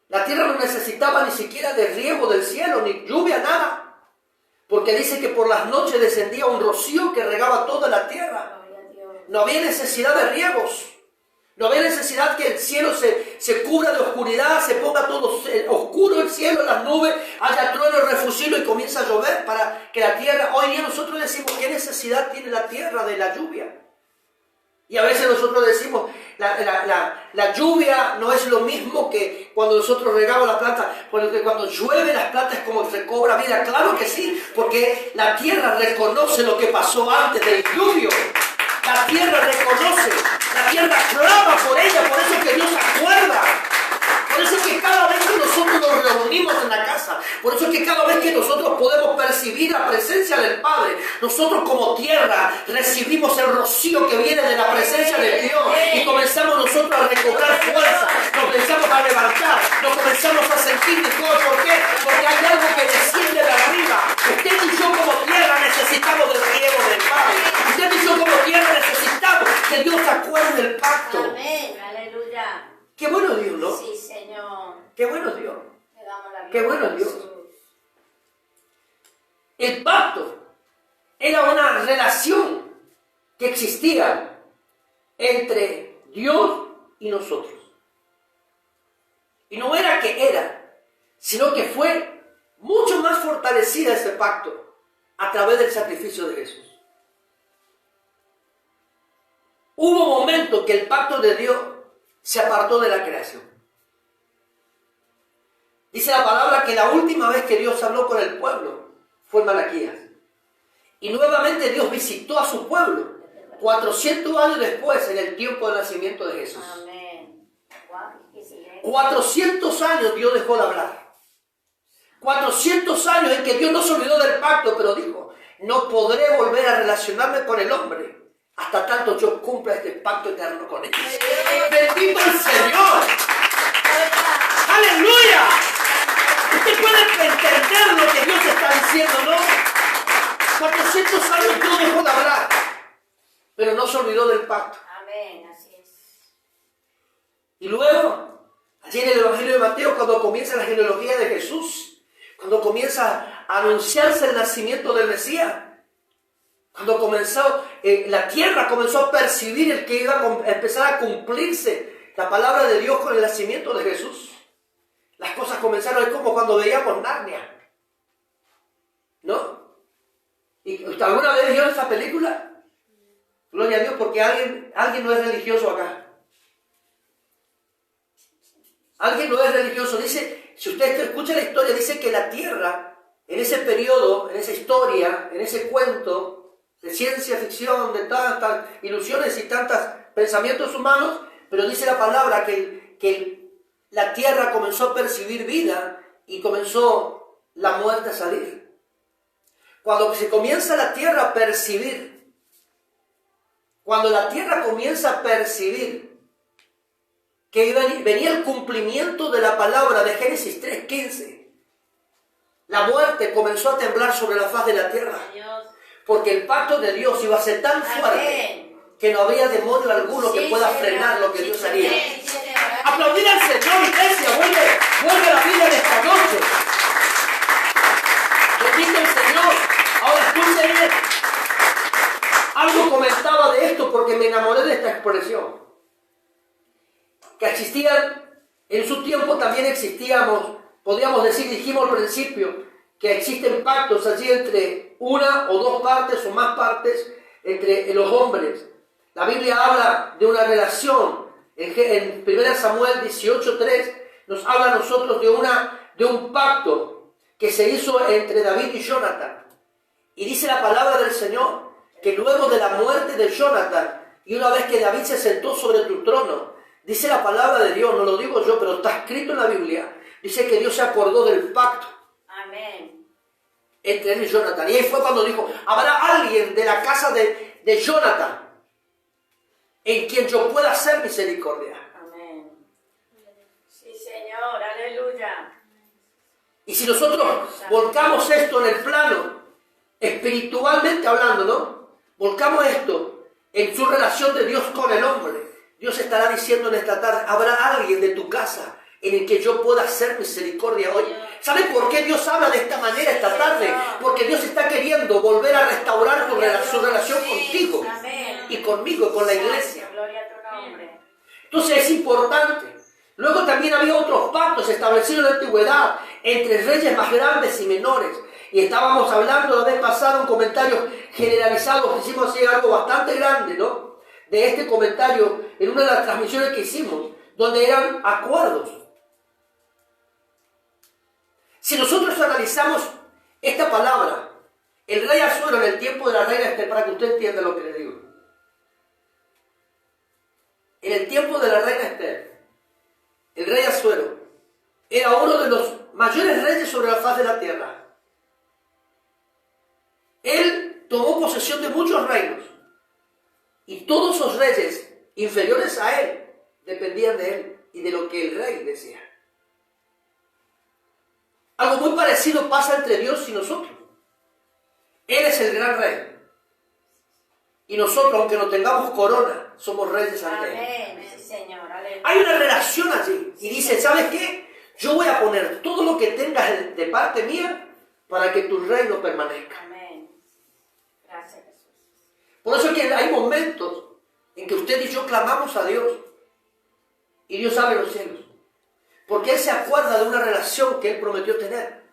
La tierra no necesitaba ni siquiera de riego del cielo, ni lluvia, nada. Porque dice que por las noches descendía un rocío que regaba toda la tierra. Gloria a Dios. No había necesidad de riegos. No había necesidad que el cielo se cubra de oscuridad, se ponga todo oscuro el cielo, las nubes, haya trueno, refugios y comienza a llover para que la tierra... Hoy día nosotros decimos, ¿qué necesidad tiene la tierra de la lluvia? Y a veces nosotros decimos, la lluvia no es lo mismo que cuando nosotros regamos la planta, porque cuando llueve las plantas como que recobra vida. Claro que sí, porque la tierra reconoce lo que pasó antes del diluvio. La tierra reconoce, la tierra clama por ella, por eso es que Dios se acuerda. Por eso es que cada vez que nosotros nos reunimos en la casa, por eso es que cada vez que nosotros podemos percibir la presencia del Padre, nosotros como tierra recibimos el rocío que viene de la presencia de Dios y comenzamos nosotros a recobrar fuerza, nos comenzamos a levantar, nos comenzamos a sentir mejor. ¿Por qué? Porque hay algo que desciende de arriba. Usted y yo como tierra necesitamos del riego del Padre. Usted y yo como tierra necesitamos que Dios se acuerde del pacto. Amén. Aleluya. Qué bueno Dios, ¿no? Sí, Señor. Qué bueno Dios. Te damos la gloria. Qué bueno Dios. Jesús. El pacto era una relación que existía entre Dios y nosotros. Y no era que era, sino que fue mucho más fortalecida ese pacto a través del sacrificio de Jesús. Hubo momentos que el pacto de Dios se apartó de la creación. Dice la palabra que la última vez que Dios habló con el pueblo fue en Malaquías. Y nuevamente Dios visitó a su pueblo 400 años después, en el tiempo del nacimiento de Jesús. Amén. Guau, qué silencio. 400 años Dios dejó de hablar. 400 años en que Dios no se olvidó del pacto, pero dijo, no podré volver a relacionarme con el hombre hasta tanto yo cumpla este pacto eterno con ellos. ¡Bendito el Señor! ¡Aleluya! Usted puede entender lo que Dios está diciendo, ¿no? 400 años Dios dejó de hablar, pero no se olvidó del pacto. Amén, así es. Y luego, allí en el Evangelio de Mateo, cuando comienza la genealogía de Jesús, cuando comienza a anunciarse el nacimiento del Mesías, cuando comenzó, la tierra comenzó a percibir el que iba a empezar a cumplirse la palabra de Dios con el nacimiento de Jesús. Las cosas comenzaron, es como cuando veíamos Narnia, ¿no? ¿Y alguna vez vieron esa película? Gloria a Dios, porque alguien no es religioso acá. Alguien no es religioso. Dice, si usted escucha la historia, dice que la tierra, en ese periodo, en esa historia, en ese cuento de ciencia ficción, de tantas ilusiones y tantos pensamientos humanos, pero dice la palabra que la tierra comenzó a percibir vida y comenzó la muerte a salir. Cuando se comienza la tierra a percibir, cuando la tierra comienza a percibir que venía el cumplimiento de la palabra de Génesis 3:15, la muerte comenzó a temblar sobre la faz de la tierra. Dios. Porque el pacto de Dios iba a ser tan fuerte que no habría demonio alguno que pueda frenar lo que Dios haría. Aplaudir al Señor, iglesia, vuelve a la vida de esta noche. Bendito el Señor. Ahora escuchen bien. Algo comentaba de esto porque me enamoré de esta expresión. Que existían, en su tiempo también existíamos, podríamos decir, dijimos al principio, que existen pactos allí entre una o dos partes o más partes entre los hombres. La Biblia habla de una relación. En 1 Samuel 18:3 nos habla a nosotros de un pacto que se hizo entre David y Jonathan. Y dice la palabra del Señor que luego de la muerte de Jonathan y una vez que David se sentó sobre tu trono, dice la palabra de Dios, no lo digo yo, pero está escrito en la Biblia, dice que Dios se acordó del pacto. Amén. Entre él y Jonathan. Y ahí fue cuando dijo, habrá alguien de la casa de Jonathan en quien yo pueda hacer misericordia. Amén. Sí, Señor, aleluya. Y si nosotros volcamos esto en el plano, espiritualmente hablando, ¿no? Volcamos esto en su relación de Dios con el hombre. Dios estará diciendo en esta tarde, habrá alguien de tu casa en el que yo pueda hacer misericordia hoy. ¿Sabes por qué Dios habla de esta manera esta tarde? Porque Dios está queriendo volver a restaurar su relación contigo y conmigo, con la iglesia. Gloria a tu nombre. Entonces es importante. Luego también había otros pactos establecidos en la antigüedad entre reyes más grandes y menores. Y estábamos hablando la vez pasada, un comentario generalizado que hicimos así, algo bastante grande, ¿no? De este comentario en una de las transmisiones que hicimos, donde eran acuerdos. Si nosotros analizamos esta palabra, el rey Asuero en el tiempo de la reina Esther, para que usted entienda lo que le digo. En el tiempo de la reina Esther, el rey Asuero era uno de los mayores reyes sobre la faz de la tierra. Él tomó posesión de muchos reinos y todos esos reyes inferiores a él dependían de él y de lo que el rey decía. Algo muy parecido pasa entre Dios y nosotros. Él es el gran rey. Y nosotros, aunque no tengamos corona, somos reyes ante él. Amén, sí, Señor. Aleluya. Hay una relación allí. Y dice, ¿sabes qué? Yo voy a poner todo lo que tengas de parte mía para que tu reino permanezca. Amén. Gracias, Jesús. Por eso es que hay momentos en que usted y yo clamamos a Dios. Y Dios abre los cielos. Porque Él se acuerda de una relación que Él prometió tener.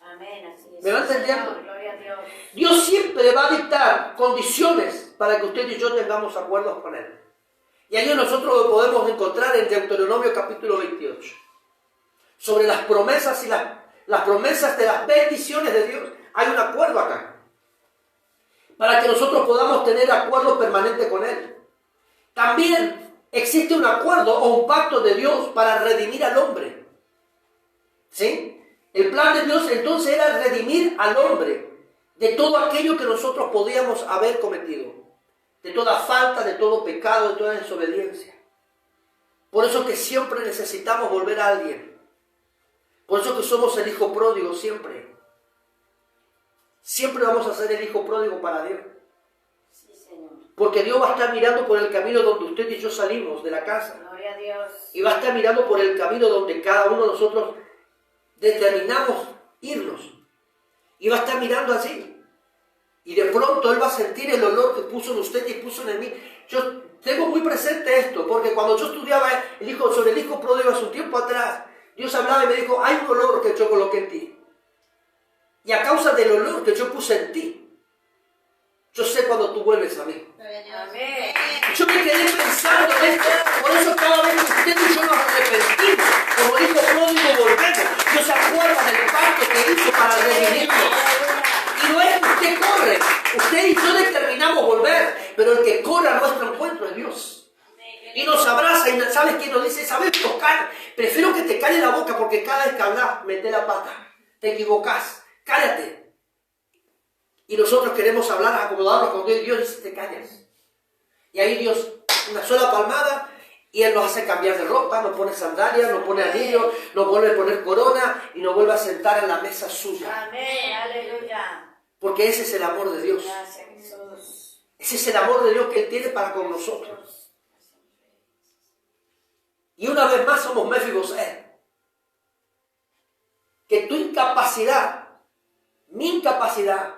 Amén, así es. ¿Me va entendiendo? Señor, gloria a Dios. Dios siempre va a dictar condiciones para que usted y yo tengamos acuerdos con Él. Y ahí nosotros lo podemos encontrar en Deuteronomio capítulo 28. Sobre las promesas y las promesas de las bendiciones de Dios. Hay un acuerdo acá. Para que nosotros podamos tener acuerdo permanente con Él. También existe un acuerdo o un pacto de Dios para redimir al hombre. ¿Sí? El plan de Dios entonces era redimir al hombre de todo aquello que nosotros podíamos haber cometido. De toda falta, de todo pecado, de toda desobediencia. Por eso que siempre necesitamos volver a alguien. Por eso que somos el hijo pródigo siempre. Siempre vamos a ser el hijo pródigo para Dios. Sí, Señor. Porque Dios va a estar mirando por el camino donde usted y yo salimos de la casa. Gloria a Dios. Y va a estar mirando por el camino donde cada uno de nosotros determinamos irnos. Y va a estar mirando allí. Y de pronto Él va a sentir el olor que puso en usted y puso en mí. Yo tengo muy presente esto, porque cuando yo estudiaba sobre el hijo pródigo hace un tiempo atrás, Dios hablaba y me dijo, hay un olor que yo coloqué en ti. Y a causa del olor que yo puse en ti, yo sé cuando tú vuelves a mí. Amén. Yo me quedé pensando en esto. Por eso cada vez que usted y yo nos arrepentimos, como hijo pródigo volvemos. Dios se acuerda del pacto que hizo para redimirnos. Y no es que usted corre. Usted y yo determinamos volver. Pero el que corre a nuestro encuentro es Dios. Y nos abraza y ¿sabes qué nos dice? ¿Sabes tocar? Prefiero que te calle la boca porque cada vez que hablas, mete la pata. Te equivocas. Cállate. Y nosotros queremos hablar, acomodarnos con Dios. Y Dios dice, te callas. Y ahí Dios, una sola palmada, y Él nos hace cambiar de ropa, nos pone sandalias, nos pone anillo, nos vuelve a poner corona y nos vuelve a sentar en la mesa suya. Amén. Aleluya. Porque ese es el amor de Dios. Gracias, Jesús. Ese es el amor de Dios que Él tiene para con nosotros. Y una vez más somos Mefiboset. Que tu incapacidad, mi incapacidad,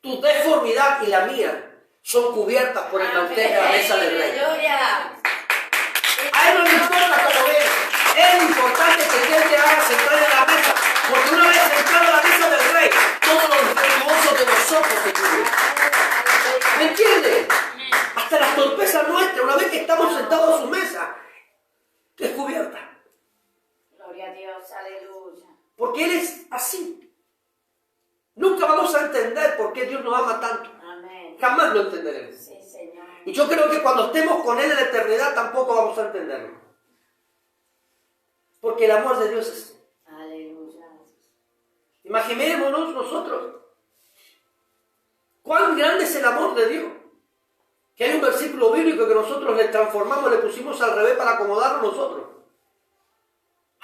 tu deformidad y la mía son cubiertas por el mantel de la mesa del rey. Aleluya. A Él no le importa cómo ves. Es importante que Él te haga sentar en la mesa. Porque una vez sentado en la mesa del rey, todos los defectuosos de nosotros se cubren. ¿Me entiendes? Hasta las torpezas nuestras, una vez que estamos sentados a su mesa, es cubierta. Gloria a Dios. Aleluya. Porque Él es así. Nunca vamos a entender por qué Dios nos ama tanto. Amén. Jamás lo entenderemos. Sí, Señor. Y yo creo que cuando estemos con Él en la eternidad tampoco vamos a entenderlo. Porque el amor de Dios es... Aleluya. Imaginémonos nosotros. ¿Cuán grande es el amor de Dios? Que hay un versículo bíblico que nosotros le transformamos, le pusimos al revés para acomodarlo nosotros.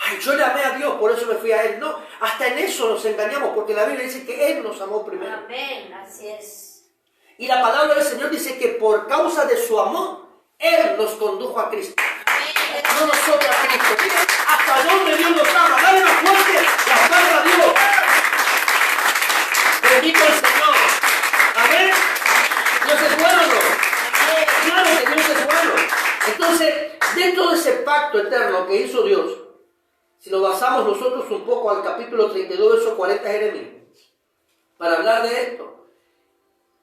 Ay, yo le amé a Dios, por eso me fui a Él. No, hasta en eso nos engañamos, porque la Biblia dice que Él nos amó primero. Amén. Así es. Y la palabra del Señor dice que por causa de su amor, Él nos condujo a Cristo. No nosotros a Cristo. Miren hasta dónde Dios nos ama. Dale más fuerte las manos a Dios. Bendito el Señor. Amén. Dios es bueno, ¿no? Claro que Dios es bueno. Entonces, dentro de ese pacto eterno que hizo Dios, si nos basamos nosotros un poco al capítulo 32, verso 40 de Jeremías, para hablar de esto,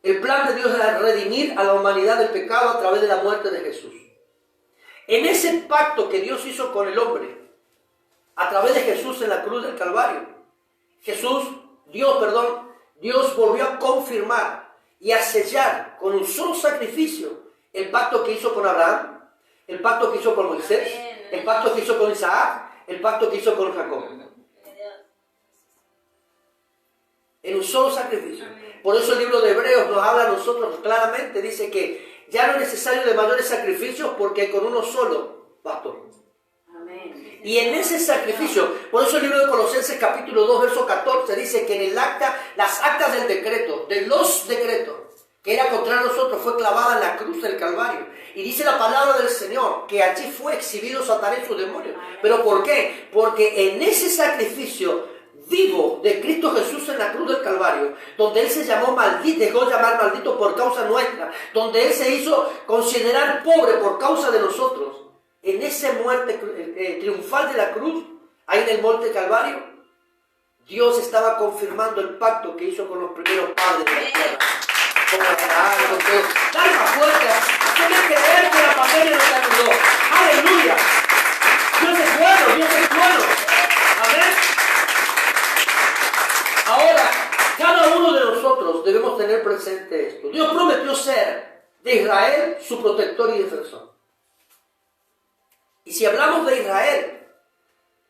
el plan de Dios era redimir a la humanidad del pecado a través de la muerte de Jesús. En ese pacto que Dios hizo con el hombre, a través de Jesús en la cruz del Calvario, Dios volvió a confirmar y a sellar con un solo sacrificio el pacto que hizo con Abraham, el pacto que hizo con Moisés, el pacto que hizo con Isaac, el pacto que hizo con Jacob. En un solo sacrificio. Por eso el libro de Hebreos nos habla a nosotros claramente, dice que ya no es necesario de mayores sacrificios porque con uno solo bastó. Amén. Y en ese sacrificio, por eso el libro de Colosenses capítulo 2, verso 14 dice que en el acta, las actas del decreto, de los decretos, que era contra nosotros, fue clavada en la cruz del Calvario. Y dice la palabra del Señor que allí fue exhibido Satanás y sus demonios. ¿Pero por qué? Porque en ese sacrificio vivo de Cristo Jesús en la cruz del Calvario, donde Él se llamó maldito, dejó llamar maldito por causa nuestra, donde Él se hizo considerar pobre por causa de nosotros, en esa muerte triunfal de la cruz, ahí en el monte Calvario, Dios estaba confirmando el pacto que hizo con los primeros padres de la tierra. Con Abraham, con todos. Dale más fuerte, hazme creer que la pandemia nos ayudó. ¡Aleluya! Dios es bueno, Dios es bueno. Amén. Ahora, cada uno de nosotros debemos tener presente esto. Dios prometió ser de Israel su protector y defensor. Y si hablamos de Israel,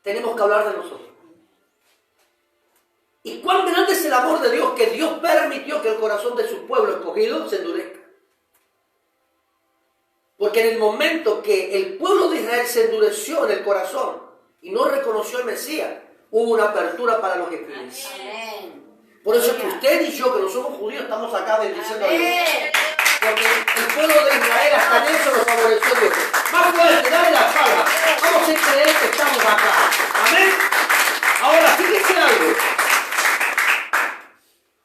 tenemos que hablar de nosotros. Y cuán grande es el amor de Dios que Dios permitió que el corazón de su pueblo escogido se endurezca. Porque en el momento que el pueblo de Israel se endureció en el corazón y no reconoció al Mesías, hubo una apertura para los gentiles. Amén. Por eso es que usted y yo, que no somos judíos, estamos acá bendiciendo a Dios. Porque el pueblo de Israel hasta en eso nos favoreció Dios. Más fuerte, dale la palma. Vamos a creer que estamos acá. Amén. Ahora, fíjese algo.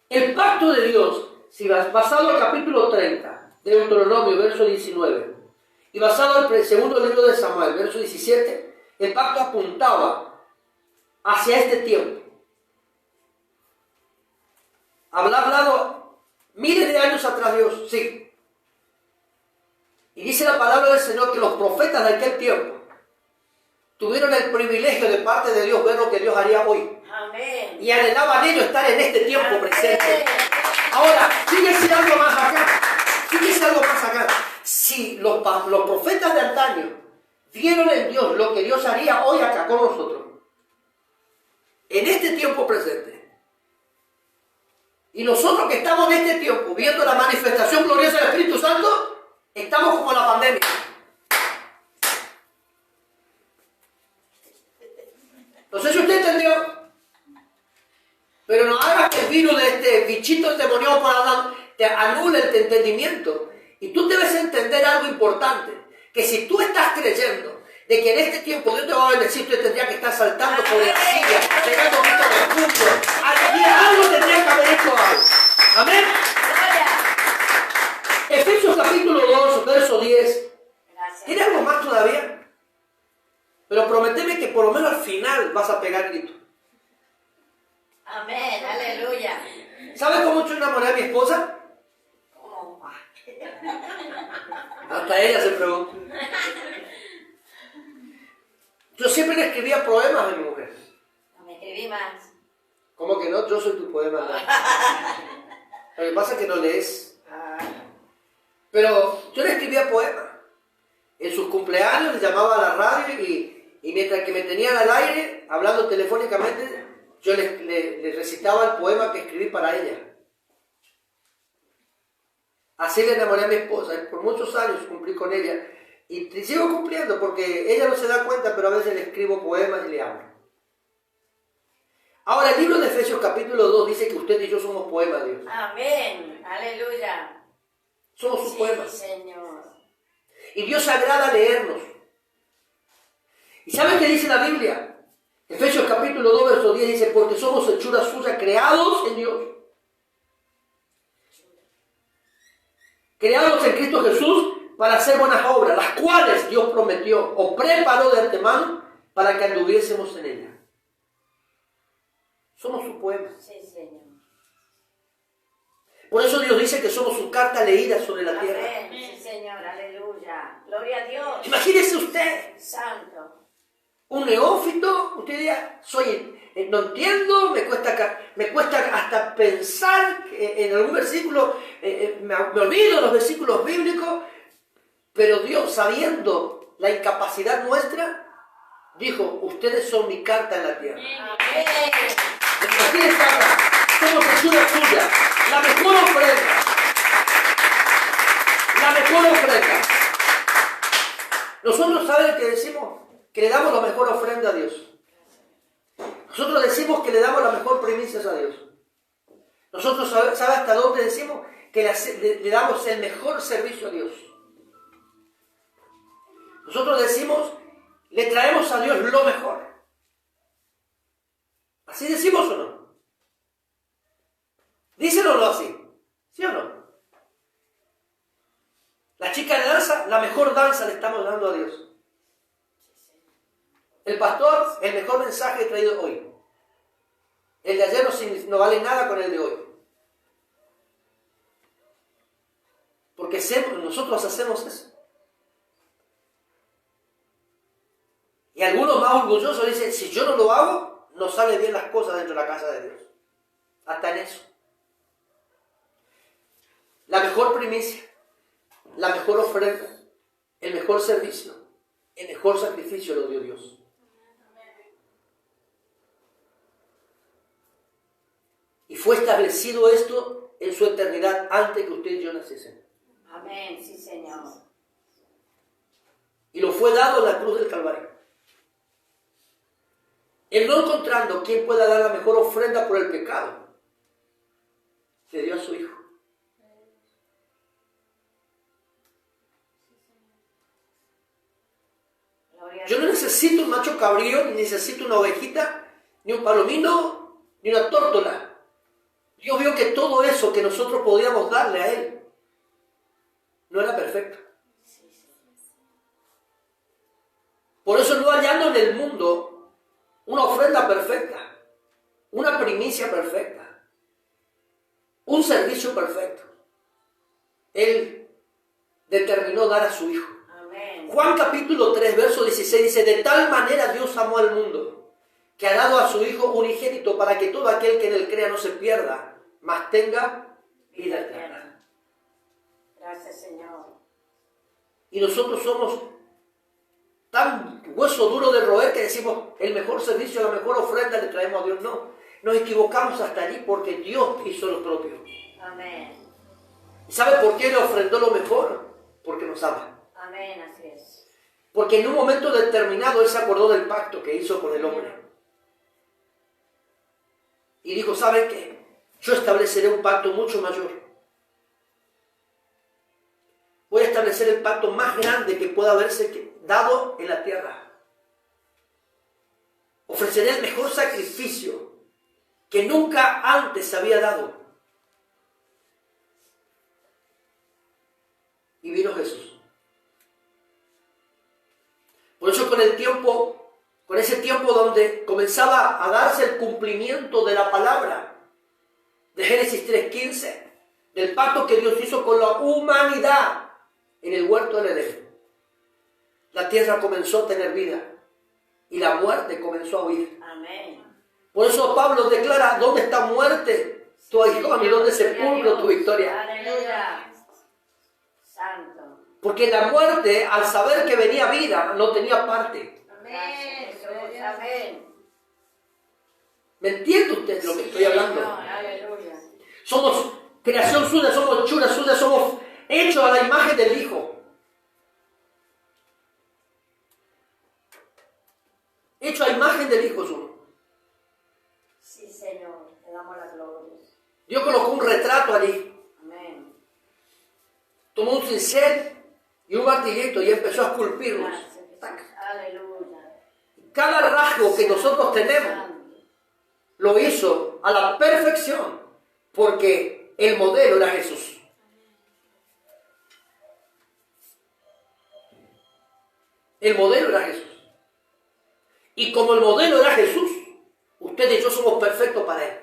El pacto de Dios, si basado al capítulo 30 de Deuteronomio, verso 19, y basado al segundo libro de Samuel, verso 17, el pacto apuntaba hacia este tiempo. Habrá hablado miles de años atrás Dios, sí. Y dice la palabra del Señor que los profetas de aquel tiempo tuvieron el privilegio de parte de Dios ver lo que Dios haría hoy. Amén. Y anhelaban ellos estar en este tiempo presente. Ahora, fíjese algo más acá. Fíjese algo más acá. Si los profetas de antaño vieron en Dios lo que Dios haría hoy acá con nosotros, en este tiempo presente, y nosotros que estamos en este tiempo viendo la manifestación gloriosa del Espíritu Santo, estamos como la pandemia. No sé si usted entendió. Pero no hagas que el virus de este bichito endemoniado por Adán te anule el entendimiento. Y tú debes entender algo importante. Que si tú estás creyendo de que en este tiempo Dios te va a bendecir, tú tendrías que estar saltando por la silla, pegando un poquito de fútbol. Algo tendrías que haber hecho algo. Amén. Efesios capítulo 2, verso 10. ¿Tiene algo más todavía? Pero prométeme que por lo menos al final vas a pegar grito. Amén, aleluya. ¿Sabes cómo yo enamoré a mi esposa? ¿Cómo? Hasta ella se pregunta. Yo siempre le escribía poemas a mi mujer. No me escribí más. ¿Cómo que no? Yo soy tu poema. ¿No? Lo que pasa es que no lees. Pero yo le escribía poemas. En sus cumpleaños le llamaba a la radio y mientras que me tenían al aire, hablando telefónicamente, yo le recitaba el poema que escribí para ella. Así le enamoré a mi esposa. Por muchos años cumplí con ella. Y sigo cumpliendo porque ella no se da cuenta, pero a veces le escribo poemas y le hablo. Ahora, el libro de Efesios capítulo 2 dice que usted y yo somos poemas de Dios. Amén. Aleluya. Somos sus Sí, poemas. Señor. Y Dios se agrada leernos. ¿Y saben qué dice la Biblia? Efesios capítulo 2, verso 10 dice, porque somos hechuras suyas, creados en Dios. Creados en Cristo Jesús para hacer buenas obras, las cuales Dios prometió o preparó de antemano para que anduviésemos en ellas. Somos su pueblo. Sí, Señor. Por eso Dios dice que somos su carta leída sobre la tierra. Amén. Sí, Señor. Aleluya. Gloria a Dios. Imagínese usted, Santo. un neófito, usted diría, no entiendo, me cuesta hasta pensar en algún versículo, me olvido de los versículos bíblicos, pero Dios, sabiendo la incapacidad nuestra, dijo, ustedes son mi carta en la tierra. Amén. Aquí está, somos hechura suya, la mejor ofrenda. La mejor ofrenda. Nosotros saben que decimos que le damos la mejor ofrenda a Dios. Nosotros decimos que le damos las mejor primicias a Dios. Nosotros sabe hasta dónde decimos que le damos el mejor servicio a Dios. Nosotros decimos, le traemos a Dios lo mejor. ¿Así decimos o no? ¿Díselo o no así? ¿Sí o no? La chica de danza, la mejor danza le estamos dando a Dios. El pastor, el mejor mensaje traído hoy. El de ayer no vale nada con el de hoy. Porque nosotros hacemos eso. Y algunos más orgullosos dicen, si yo no lo hago, no salen bien las cosas dentro de la casa de Dios. Hasta en eso. La mejor primicia, la mejor ofrenda, el mejor servicio, el mejor sacrificio lo dio Dios. Y fue establecido esto en su eternidad antes que usted y yo naciesen. Amén. Sí, Señor. Y lo fue dado en la cruz del Calvario. Él no encontrando quién pueda dar la mejor ofrenda por el pecado, le dio a su Hijo. Yo no necesito un macho cabrío, ni necesito una ovejita, ni un palomino, ni una tórtola. Dios vio que todo eso que nosotros podíamos darle a Él no era perfecto. Por eso no hallando en el mundo una ofrenda perfecta, una primicia perfecta, un servicio perfecto, Él determinó dar a su Hijo. Amén. Juan capítulo 3, verso 16 dice, de tal manera Dios amó al mundo, que ha dado a su Hijo unigénito para que todo aquel que en él crea no se pierda, mas tenga vida eterna. Gracias, Señor. Y nosotros somos tan hueso duro de roer que decimos, el mejor servicio, la mejor ofrenda le traemos a Dios. No, nos equivocamos hasta allí porque Dios hizo lo propio. Amén. ¿Y sabe por qué le ofrendó lo mejor? Porque nos ama. Amén, así es. Porque en un momento determinado Él se acordó del pacto que hizo con el hombre. Y dijo, ¿saben qué? Yo estableceré un pacto mucho mayor. Voy a establecer el pacto más grande que pueda haberse dado en la tierra. Ofreceré el mejor sacrificio que nunca antes se había dado. Y vino Jesús. Por eso con ese tiempo donde comenzaba a darse el cumplimiento de la palabra de Génesis 3:15, del pacto que Dios hizo con la humanidad en el huerto del Edén, la tierra comenzó a tener vida y la muerte comenzó a huir. Amén. Por eso Pablo declara, ¿dónde está muerte tu aguijón y dónde sepulcro tu victoria? Aleluya. Santo. Porque la muerte, al saber que venía vida, no tenía parte. Amén. Jesús. Amén. ¿Me entiende usted lo que estoy hablando? Señor, aleluya. Somos creación suya, somos hechura suya, somos hechos a la imagen del Hijo. cincel y un martillito y empezó a esculpirlos. Aleluya. Cada rasgo que nosotros tenemos lo hizo a la perfección, porque el modelo era Jesús. El modelo era Jesús. Y como el modelo era Jesús, ustedes y yo somos perfectos para Él.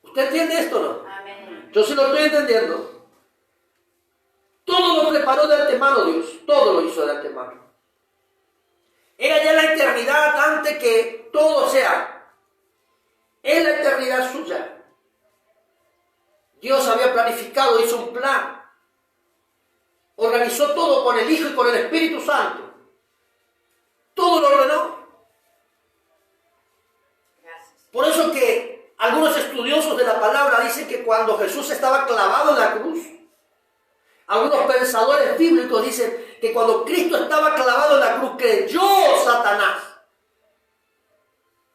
¿Usted entiende esto o no? Amén. Yo sí lo estoy entendiendo. Todo lo preparó de antemano Dios. Todo lo hizo de antemano. Era ya la eternidad antes que todo sea. Es la eternidad suya. Dios había planificado, hizo un plan. Organizó todo con el Hijo y con el Espíritu Santo. Todo lo ordenó. Gracias. Por eso que algunos estudiosos de la palabra dicen que cuando Jesús estaba clavado en la cruz, algunos pensadores bíblicos dicen que cuando Cristo estaba clavado en la cruz, creyó Satanás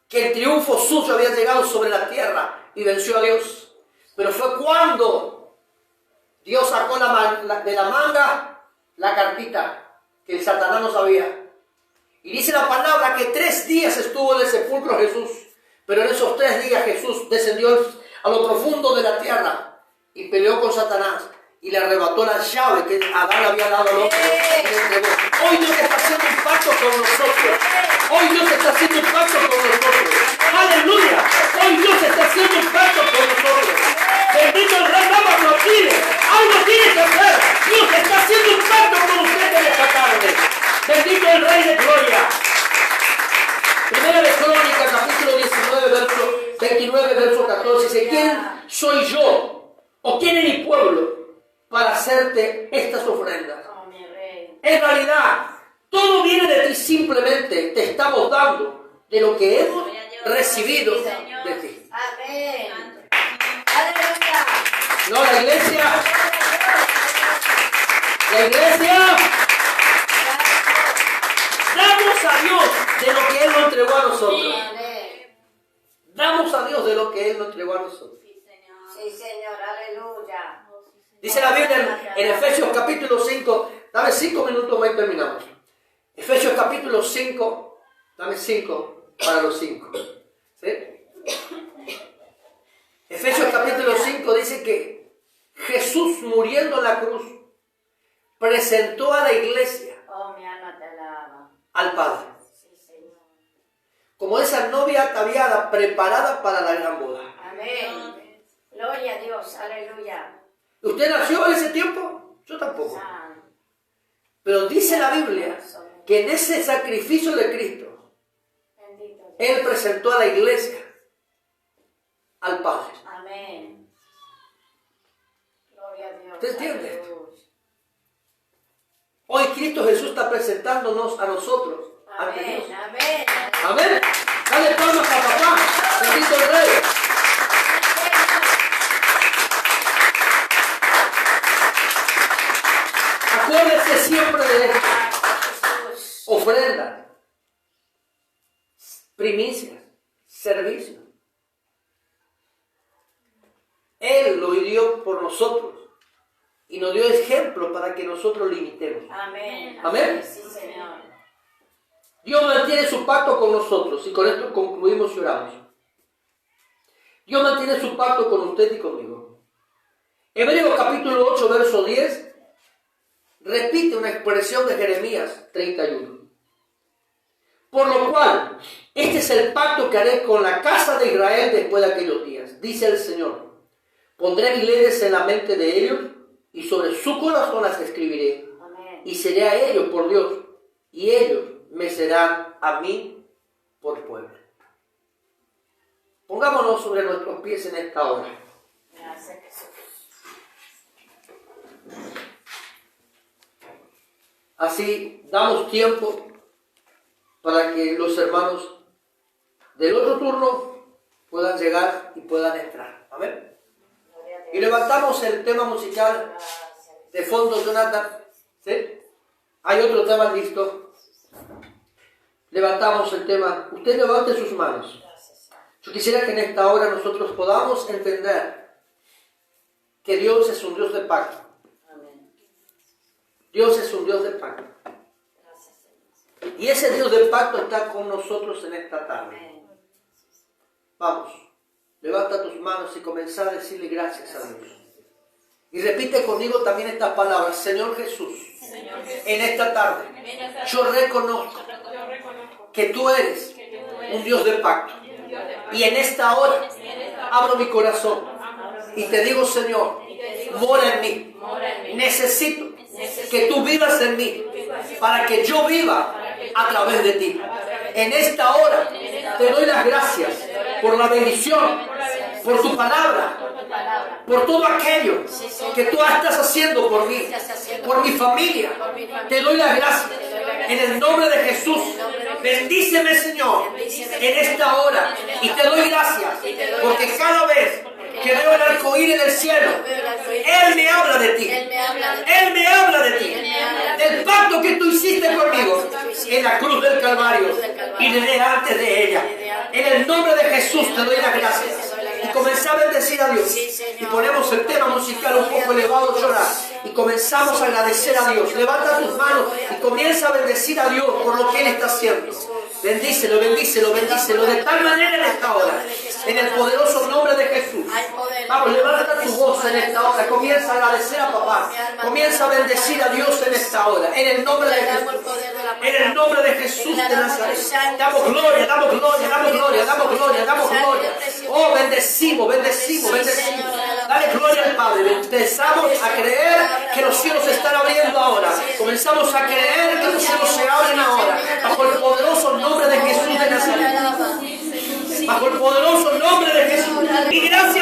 que el triunfo suyo había llegado sobre la tierra y venció a Dios. Pero fue cuando Dios sacó de la manga la cartita que el Satanás no sabía. Y dice la palabra que 3 días estuvo en el sepulcro Jesús. Pero en esos 3 días Jesús descendió a lo profundo de la tierra y peleó con Satanás y le arrebató la llave que Adán había dado al hombre. Hoy Dios está haciendo un pacto con nosotros. Hoy Dios está haciendo un pacto con nosotros. ¡Aleluya! Hoy Dios está haciendo un pacto con nosotros. Bendito el Rey, vamos a aplaudir. Algo tiene que hacer. Dios está haciendo un pacto con ustedes esta tarde. Bendito el Rey de Gloria. Primera de Crónicas, capítulo 19, verso 29, verso 14. Dice, ¿quién soy yo? ¿O quién es mi pueblo para hacerte estas ofrendas? Oh, mi Rey. En realidad, todo viene de ti, simplemente te estamos dando de lo que hemos recibido de ti. Amén. Aleluya. No, la iglesia, damos a Dios de lo que Él nos entregó a nosotros. Amén. Damos a Dios de lo que Él nos entregó a nosotros. Sí, Señor. Aleluya. Dice la Biblia en Efesios capítulo 5, dame 5 minutos más y terminamos. Efesios capítulo 5, dame 5 para los 5. ¿Sí? Efesios capítulo 5 dice que Jesús muriendo en la cruz presentó a la iglesia Oh, mi alma te alaba. al Padre. Sí, Señor. Como esa novia ataviada preparada para la gran boda. Amén. Gloria a Dios. Aleluya. ¿Usted nació en ese tiempo? Yo tampoco. Santo. Pero dice la Biblia que en ese sacrificio de Cristo, Bendito Dios. Él presentó a la iglesia al Padre. Amén. Gloria a Dios. ¿Usted entiende? Aleluya. Hoy Cristo Jesús está presentándonos a nosotros ante Dios. Amén. Amén. Amén. Dale palmas a papá. Bendito el Rey. Acuérdese siempre de esto. Jesús. Ofrenda, primicias, servicio. Él lo dio por nosotros y nos dio ejemplo para que nosotros lo imitemos. Amén. Amén. Sí, Señor. Dios mantiene su pacto con nosotros y con esto concluimos y oramos. Dios mantiene su pacto con usted y conmigo. Hebreos capítulo 8, verso 10 repite una expresión de Jeremías 31. Por lo cual, este es el pacto que haré con la casa de Israel después de aquellos días, dice el Señor. Pondré mis leyes en la mente de ellos y sobre su corazón las escribiré. Amén. Y seré a ellos por Dios y ellos me serán a mí por pueblo. Pongámonos sobre nuestros pies en esta hora. Gracias, Jesús. Así damos tiempo para que los hermanos del otro turno puedan llegar y puedan entrar. Amén. Gloria a Dios. Y levantamos el tema musical Gracias. de fondo, Jonathan. ¿Sí? Hay otro tema listo. Levantamos el tema. Usted levante sus manos. Gracias, Señor. Yo quisiera que en esta hora nosotros podamos entender que Dios es un Dios de pacto. Amén. Dios es un Dios de pacto. Gracias, Señor. Y ese Dios de pacto está con nosotros en esta tarde. Amén. Vamos, levanta tus manos y comienza a decirle gracias a Dios. Y repite conmigo también estas palabras. Señor Jesús, en esta tarde yo reconozco que tú eres un Dios de pacto. Y en esta hora abro mi corazón y te digo, Señor, mora en mí. Necesito que tú vivas en mí para que yo viva a través de ti. En esta hora te doy las gracias por la bendición, por tu palabra, por todo aquello que tú estás haciendo por mí, por mi familia. Te doy las gracias en el nombre de Jesús. Bendíceme, Señor, en esta hora. Y te doy gracias porque cada vez que veo el arcoíris en el cielo, Él me habla de ti. Él me habla de ti. Del pacto que tú hiciste conmigo en la cruz del Calvario y desde antes de ella. En el nombre de Jesús te doy las gracias. Y comenzamos a bendecir a Dios. Y ponemos el tema musical un poco elevado, llorar. Y comenzamos a agradecer a Dios. Levanta tus manos y comienza a bendecir a Dios por lo que Él está haciendo. Bendícelo, bendícelo, bendícelo de tal manera en esta hora. En el poderoso nombre de Jesús. Vamos, levanta tu voz en esta hora. Comienza a agradecer a papá. Comienza a bendecir a Dios en esta hora. En el nombre de Jesús. En el nombre de Jesús de Nazaret. Damos gloria, damos gloria, damos gloria, damos gloria, damos gloria. Oh, bendecimos, bendecimos, bendecimos. Dale gloria al Padre. Empezamos a creer que los cielos se están abriendo ahora. Comenzamos a creer que los cielos se abren ahora. Bajo el poderoso nombre de Jesús de Nazaret. Bajo el poderoso nombre de Jesús. Y gracias